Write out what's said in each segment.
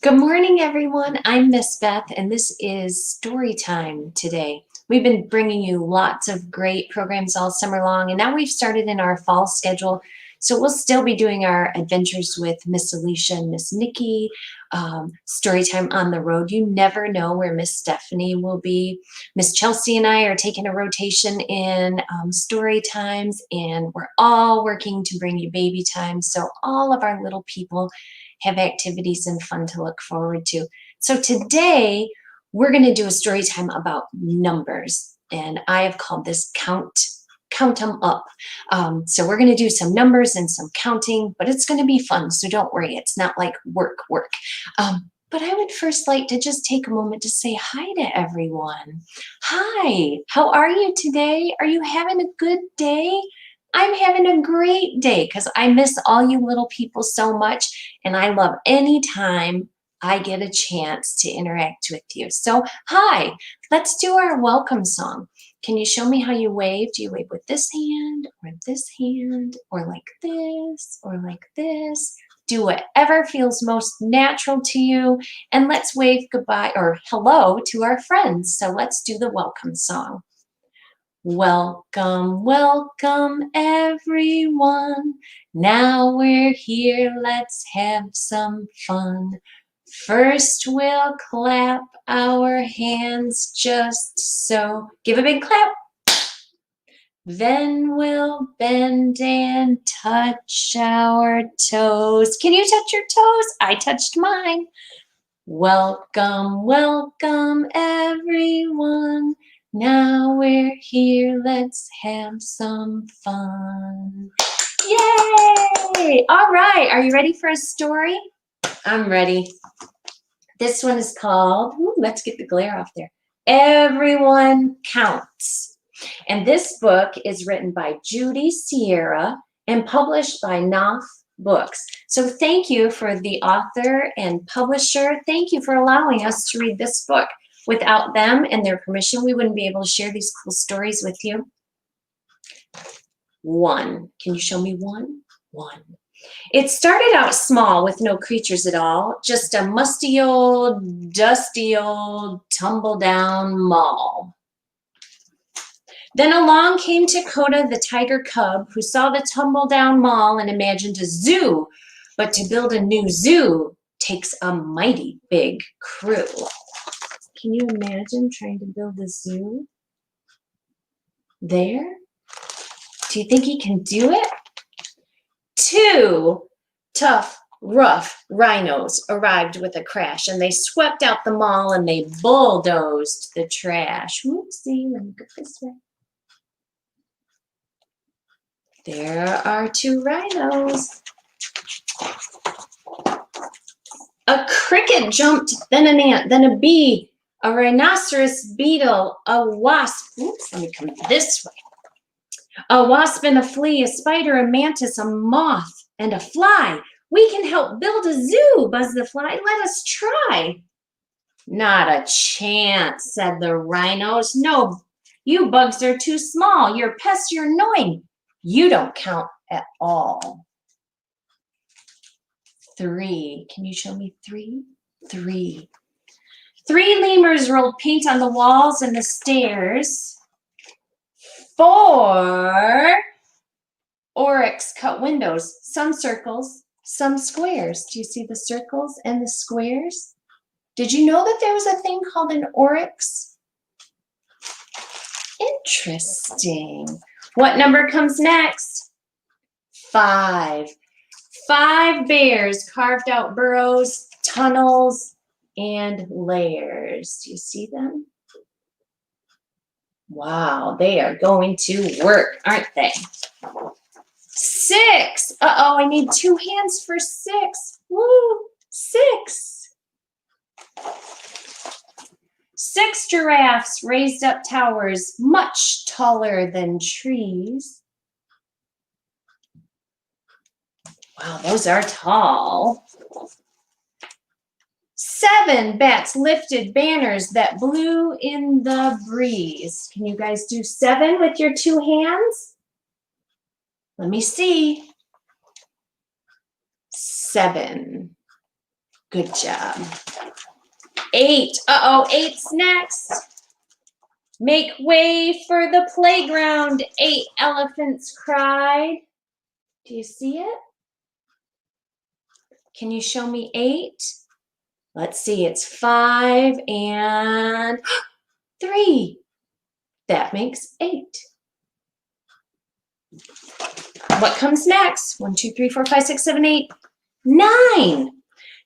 Good morning, everyone. I'm Miss Beth, and this is story time today. We've been bringing you lots of great programs all summer long, and now we've started in our fall schedule. So we'll still be doing our adventures with Miss Alicia and Miss Nikki, story time on the road. You never know where Miss Stephanie will be. Miss Chelsea and I are taking a rotation in story times, and we're all working to bring you baby time. So all of our little people have activities and fun to look forward to. So today we're going to do a story time about numbers, and I have called this count them up. So we're going to do some numbers and some counting, but it's going to be fun, so don't worry, it's not like work. But I would first like to just take a moment to say hi to everyone. Hi, how are you today? Are you having a good day? I'm having a great day because I miss all you little people so much, and I love any time I get a chance to interact with you. So, hi, let's do our welcome song. Can you show me how you wave? Do you wave with this hand, or like this, or like this? Do whatever feels most natural to you, and let's wave goodbye or hello to our friends. So let's do the welcome song. Welcome, welcome everyone. Now we're here, let's have some fun. First we'll clap our hands just so. Give a big clap. Then we'll bend and touch our toes. Can you touch your toes? I touched mine. Welcome, welcome everyone. Now we're here, let's have some fun. Yay! All right, are you ready for a story? I'm ready. This one is called, let's get the glare off there, Everyone Counts. And this book is written by Judy Sierra and published by Knopf Books. So thank you for the author and publisher. Thank you for allowing us to read this book. Without them and their permission, we wouldn't be able to share these cool stories with you. 1. Can you show me 1? 1. It started out small with no creatures at all, just a musty old, dusty old, tumble-down mall. Then along came Dakota the tiger cub, who saw the tumble-down mall and imagined a zoo. But to build a new zoo takes a mighty big crew. Can you imagine trying to build a zoo there? Do you think he can do it? 2 tough, rough rhinos arrived with a crash, and they swept out the mall and they bulldozed the trash. Whoopsie, let me go this way. There are 2 rhinos. A cricket jumped, then an ant, then a bee, a rhinoceros beetle, a wasp. Oops, let me come this way. A wasp and a flea, a spider, a mantis, a moth, and a fly. We can help build a zoo, buzzed the fly. Let us try. Not a chance, said the rhinos. No, you bugs are too small. You're pests, you're annoying. You don't count at all. 3. Can you show me 3? 3. 3 lemurs rolled paint on the walls and the stairs. 4 oryx cut windows, some circles, some squares. Do you see the circles and the squares? Did you know that there was a thing called an oryx? Interesting. What number comes next? 5. 5 bears carved out burrows, tunnels, and lairs. Do you see them? Wow, they are going to work, aren't they? 6. Uh-oh, I need 2 hands for 6. Woo, 6. 6 giraffes raised up towers much taller than trees. Wow, those are tall. 7 bats lifted banners that blew in the breeze. Can you guys do 7 with your 2 hands? Let me see. 7. Good job. 8. Uh-oh, 8's next. Make way for the playground, 8 elephants cried. Do you see it? Can you show me 8? Let's see, it's 5 and 3. That makes 8. What comes next? 1, 2, 3, 4, 5, 6, 7, 8, 9.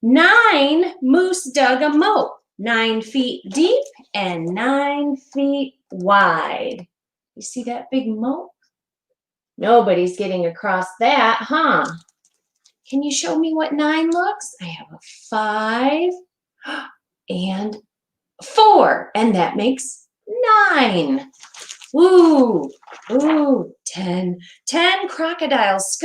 9 moose dug a moat, 9 feet deep and 9 feet wide. You see that big moat? Nobody's getting across that, huh? Can you show me what 9 looks? I have a 5 and 4, and that makes 9. Ooh, ooh, 10. 10 crocodiles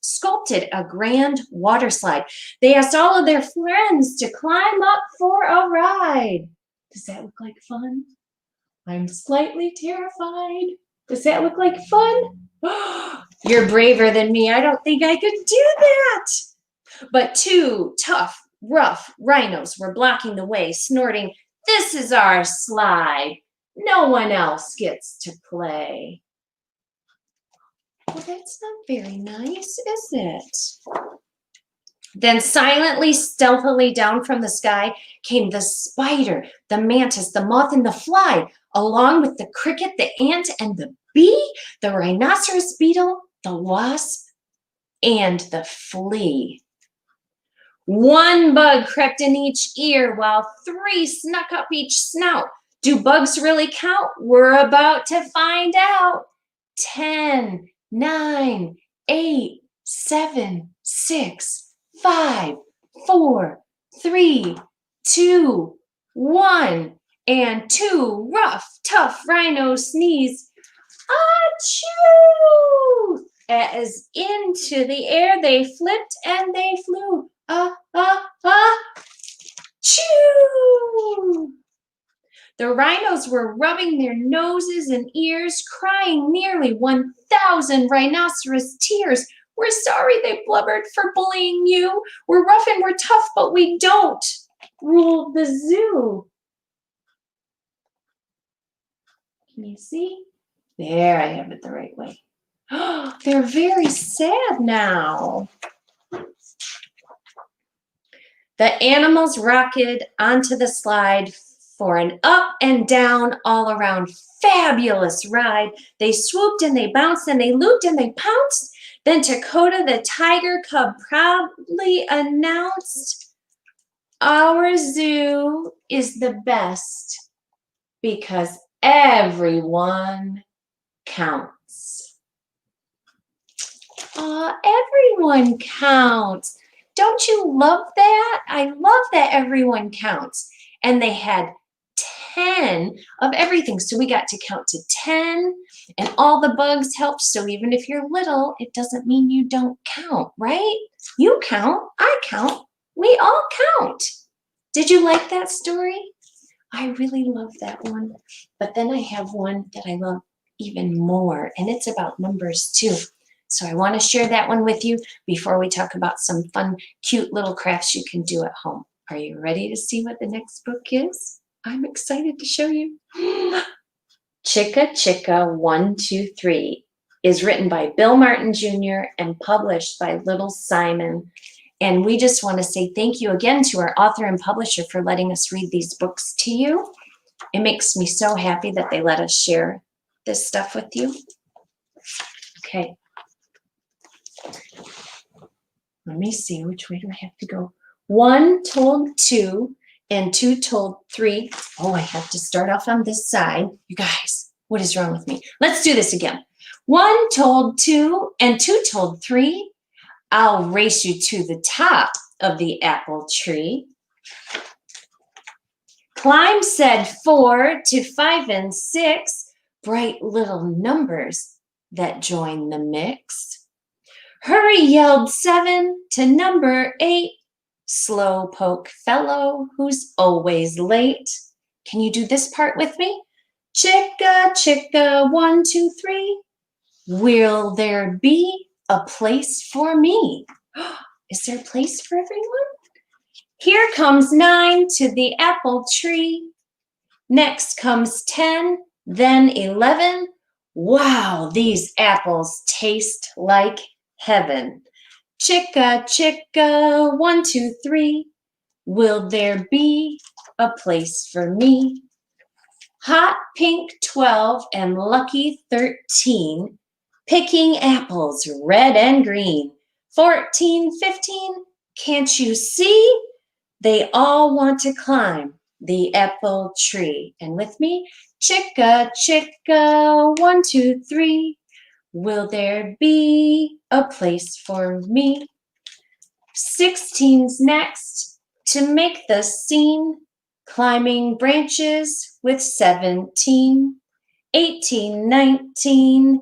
sculpted a grand water slide. They asked all of their friends to climb up for a ride. Does that look like fun? I'm slightly terrified. Does that look like fun? You're braver than me. I don't think I could do that. But 2 tough, rough rhinos were blocking the way, snorting, "This is our slide. No one else gets to play." Well, that's not very nice, is it? Then silently, stealthily down from the sky came the spider, the mantis, the moth, and the fly, along with the cricket, the ant, and the bee, the rhinoceros beetle, the wasp, and the flea. 1 bug crept in each ear while 3 snuck up each snout. Do bugs really count? We're about to find out. 10, 9, 8, 7, 6, 5, 4, 3, 2, 1. And 2 rough, tough rhinos sneezed. Achoo! As into the air they flipped and they flew. Choo! The rhinos were rubbing their noses and ears, crying nearly 1,000 rhinoceros tears. "We're sorry," they blubbered, "for bullying you. We're rough and we're tough, but we don't rule the zoo." Can you see? There, I have it the right way. They're very sad now. The animals rocketed onto the slide for an up and down all around fabulous ride. They swooped and they bounced and they looped and they pounced. Then Dakota the tiger cub proudly announced, "Our zoo is the best because everyone counts." Everyone counts. Don't you love that? I love that everyone counts. And they had 10 of everything. So we got to count to 10 and all the bugs helped. So even if you're little, it doesn't mean you don't count, right? You count, I count, we all count. Did you like that story? I really love that one. But then I have one that I love even more, and it's about numbers too. So I want to share that one with you before we talk about some fun, cute little crafts you can do at home. Are you ready to see what the next book is? I'm excited to show you. Chicka Chicka 1, 2, 3 is written by Bill Martin Jr. and published by Little Simon. And we just want to say thank you again to our author and publisher for letting us read these books to you. It makes me so happy that they let us share this stuff with you. Okay. Let me see, which way do I have to go? 1 told 2 and 2 told 3. Oh, I have to start off on this side. You guys, what is wrong with me? Let's do this again. 1 told 2 and 2 told 3. I'll race you to the top of the apple tree. Climb, said 4 to 5 and 6, bright little numbers that join the mix. Hurry, yelled 7 to number 8, slowpoke fellow who's always late. Can you do this part with me? Chicka, chicka, 1, 2, 3. Will there be a place for me? Is there a place for everyone? Here comes 9 to the apple tree. Next comes 10, then 11. Wow, these apples taste like heaven. Chicka, chicka, 1, 2, 3. Will there be a place for me? Hot pink 12 and lucky 13. Picking apples red and green. 14, 15, can't you see? They all want to climb the apple tree. And with me, chicka, chicka, 1, 2, 3. Will there be a place for me? 16's next to make the scene. Climbing branches with 17. 18, 19.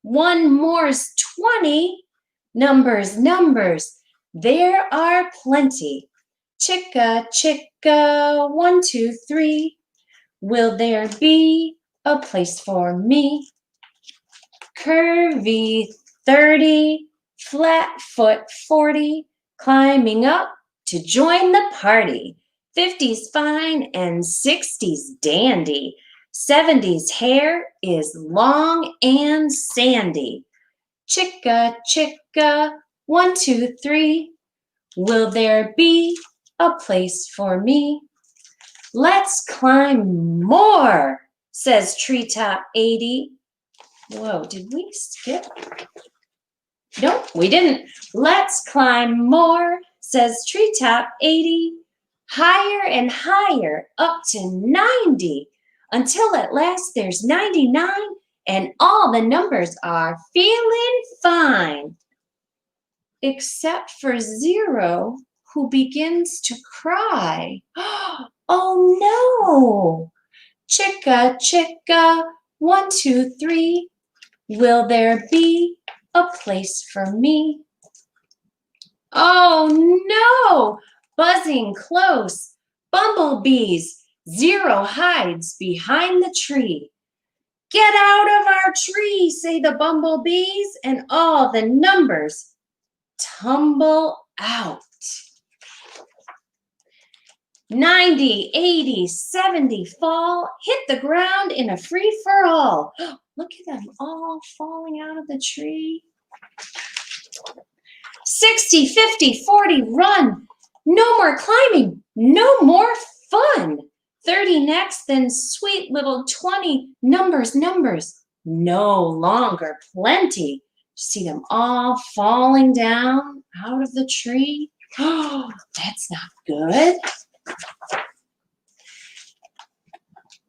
One more's 20. Numbers, numbers, there are plenty. Chicka, chicka, 1, 2, 3. Will there be a place for me? Curvy 30, flat foot 40, climbing up to join the party. 50's fine and 60's dandy. 70's hair is long and sandy. Chicka, chicka, 1, 2, 3. Will there be a place for me? Let's climb more, says Treetop 80. Whoa, did we skip? Nope, we didn't. Let's climb more, says Treetop 80. Higher and higher, up to 90, until at last there's 99, and all the numbers are feeling fine. Except for 0, who begins to cry. Oh no! Chicka, chicka, 1, 2, 3. Will there be a place for me? Oh no! Buzzing close, bumblebees. 0 hides behind the tree. Get out of our tree, say the bumblebees, and all the numbers tumble out. 90, 80, 70 fall, hit the ground in a free-for-all. Look at them all falling out of the tree. 60, 50, 40, run. No more climbing, no more fun. 30 next, then sweet little 20. Numbers, numbers, no longer plenty. See them all falling down out of the tree. Oh, that's not good.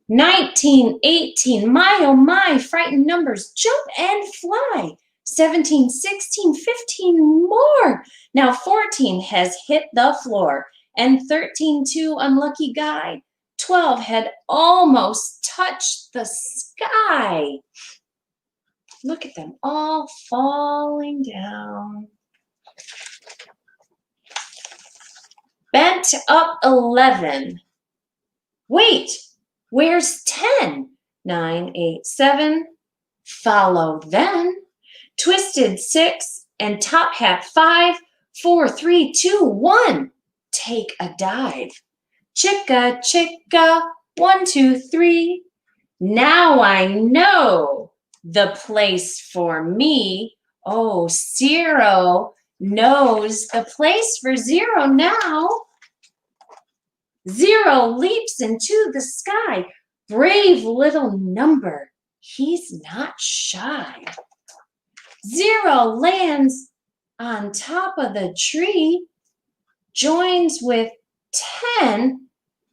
19, 18, my oh my, frightened numbers, jump and fly. 17, 16, 15 more. Now 14 has hit the floor, and 13, too, unlucky guy. 12 had almost touched the sky. Look at them all falling down. Bent up 11. Wait, where's 10? 9, 8, 7. Follow then. Twisted 6 and top hat 5. 4, 3, 2, 1. Take a dive. Chicka, chicka, 1, 2, 3. Now I know the place for me. Oh, 0 knows the place for 0 now. 0 leaps into the sky. Brave little number, he's not shy. 0 lands on top of the tree, joins with 10.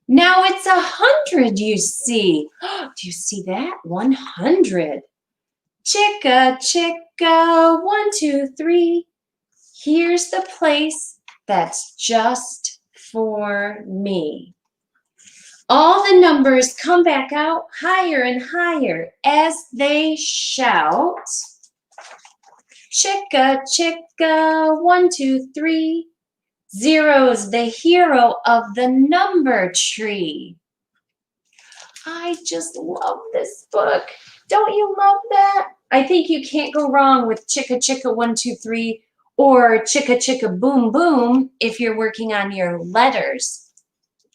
Now it's 100, you see. Do you see that? 100. Chicka, chicka, 1, 2, 3. Here's the place that's just for me. All the numbers come back out higher and higher as they shout. Chicka, chicka, 1, 2, 3. 0's the hero of the number tree. I just love this book. Don't you love that? I think you can't go wrong with Chicka, chicka, 1, 2, 3, or chicka chicka boom boom if you're working on your letters.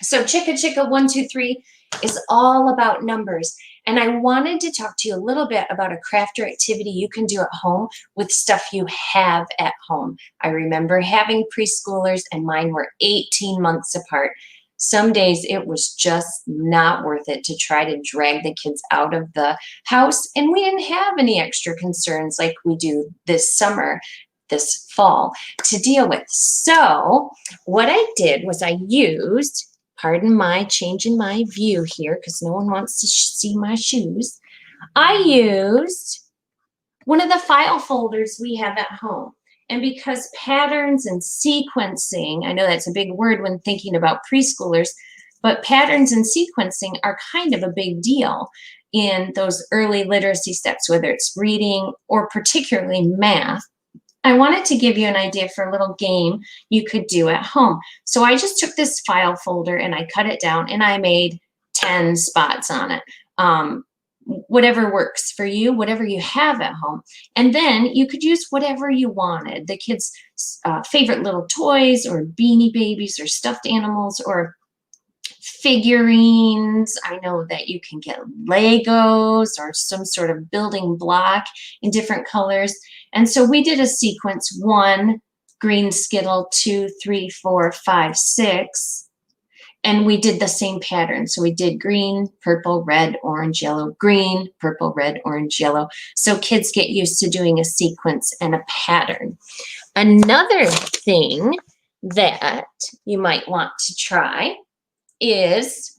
So chicka chicka 1 2 3 is all about numbers. And I wanted to talk to you a little bit about a craft or activity you can do at home with stuff you have at home. I remember having preschoolers and mine were 18 months apart. Some days it was just not worth it to try to drag the kids out of the house, and we didn't have any extra concerns like we do this summer, this fall, to deal with. So what I did was I used, pardon my change in my view here because no one wants to see my shoes. I used one of the file folders we have at home. And because patterns and sequencing, I know that's a big word when thinking about preschoolers, but patterns and sequencing are kind of a big deal in those early literacy steps, whether it's reading or particularly math. I wanted to give you an idea for a little game you could do at home. So I just took this file folder and I cut it down and I made 10 spots on it. Whatever works for you, whatever you have at home. And then you could use whatever you wanted. The kids' favorite little toys or Beanie Babies or stuffed animals or figurines. I know that you can get Legos or some sort of building block in different colors. And so we did a sequence: 1, green Skittle, 2, 3, 4, 5, 6. And we did the same pattern. So we did green, purple, red, orange, yellow, green, purple, red, orange, yellow. So kids get used to doing a sequence and a pattern. Another thing that you might want to try is,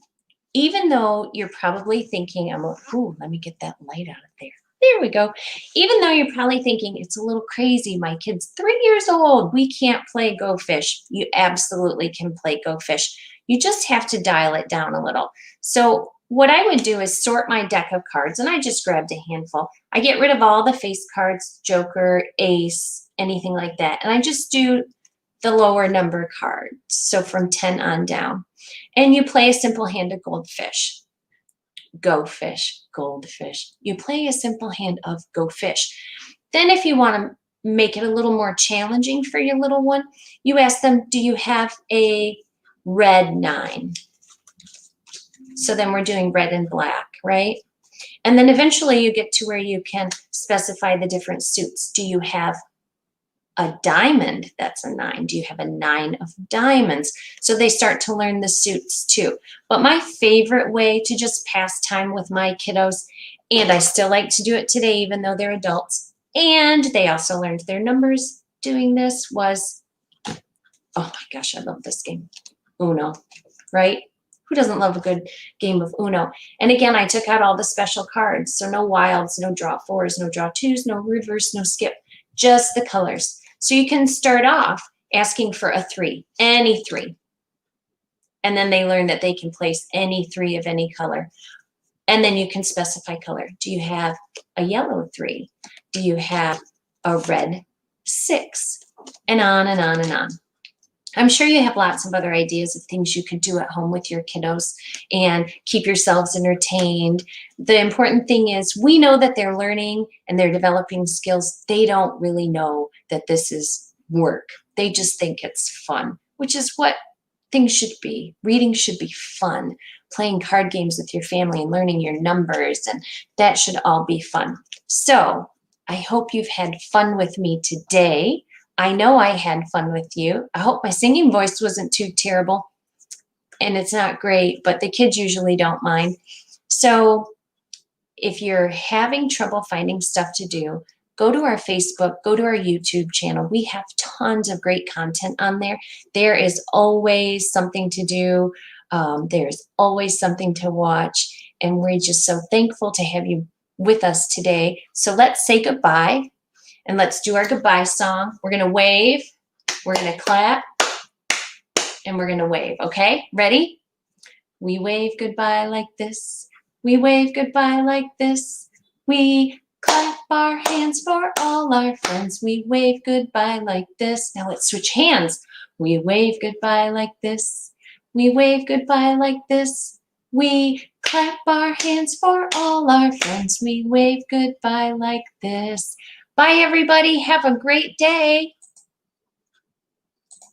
even though you're probably thinking, let me get that light out of there. There we go. Even though you're probably thinking it's a little crazy, my kid's 3 years old, we can't play Go Fish. You absolutely can play Go Fish. You just have to dial it down a little. So what I would do is sort my deck of cards, and I just grabbed a handful. I get rid of all the face cards, Joker, Ace, anything like that, and I just do the lower number cards, so from 10 on down. And you play a simple hand of goldfish. Go fish, goldfish. You play a simple hand of Go Fish. Then if you want to make it a little more challenging for your little one, you ask them, do you have a red 9? So then we're doing red and black, right? And then eventually you get to where you can specify the different suits. Do you have a diamond that's a 9? Do you have a 9 of diamonds? So they start to learn the suits too. But my favorite way to just pass time with my kiddos, and I still like to do it today even though they're adults, and they also learned their numbers doing this, was, oh my gosh, I love this game, Uno, right? Who doesn't love a good game of Uno? And again, I took out all the special cards. So no wilds, no draw 4s, no draw 2s, no reverse, no skip, just the colors. So you can start off asking for a 3, any 3. And then they learn that they can place any 3 of any color. And then you can specify color. Do you have a yellow 3? Do you have a red 6? And on and on and on. I'm sure you have lots of other ideas of things you could do at home with your kiddos and keep yourselves entertained. The important thing is we know that they're learning and they're developing skills. They don't really know that this is work. They just think it's fun, which is what things should be. Reading should be fun. Playing card games with your family and learning your numbers, and that should all be fun. So I hope you've had fun with me today. I know I had fun with you. I hope my singing voice wasn't too terrible, and it's not great, but the kids usually don't mind. So if you're having trouble finding stuff to do, go to our Facebook, go to our YouTube channel. We have tons of great content on there. There is always something to do. There's always something to watch, and we're just so thankful to have you with us today. So let's say goodbye. And let's do our goodbye song. We're going to wave, we're going to clap, and we're going to wave, okay? Ready? We wave goodbye like this. We wave goodbye like this. We clap our hands for all our friends. We wave goodbye like this. Now let's switch hands. We wave goodbye like this. We wave goodbye like this. We clap our hands for all our friends. We wave goodbye like this. Bye, everybody. Have a great day.